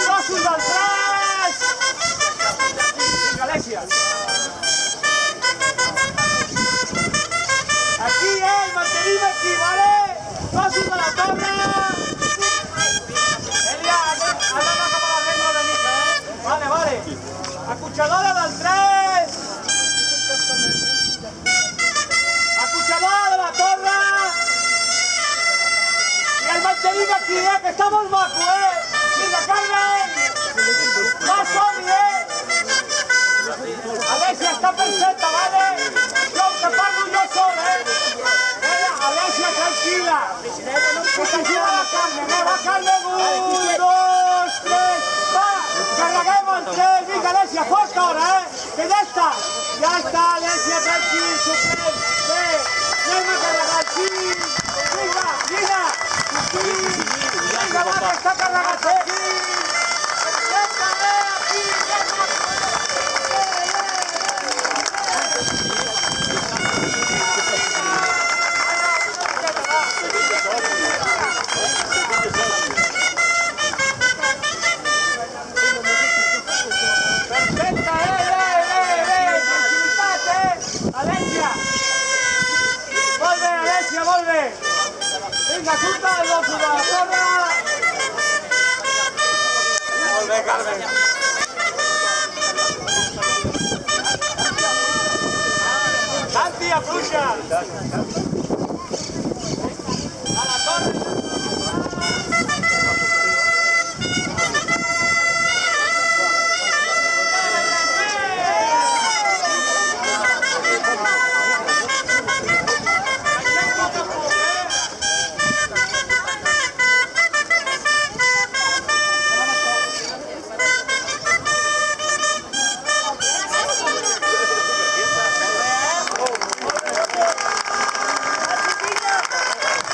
Gossos del 3! Vinga, Alèssia. Aquí, mantenim aquí, vale? Gossos de la torre! Elia, has d'anar cap a la regla una mica, Vale, vale. Acotxadora del 3! Acotxadora de la torre! I el mantenim aquí, que està molt maco, Vinga, Carmen! Va, som-hi, Alèssia, està perfecta, vale? Jo, que parlo jo sol, Alèssia, tranquil·la. Que t'ajuda la Carmen, Va, Carmen, 1, 2, 3, va! Carreguem el 3, vinga, Alèssia, força ara, Que ja està. Ja està, Alèssia, tranquil, suplent. Bé, anem a carregar el 5. Vinga, Gina. Vinga, va, que està carregat, Molt bé! Vinga, surta el gossos de la torre! Molt bé, Carmen! Santi, afluixa!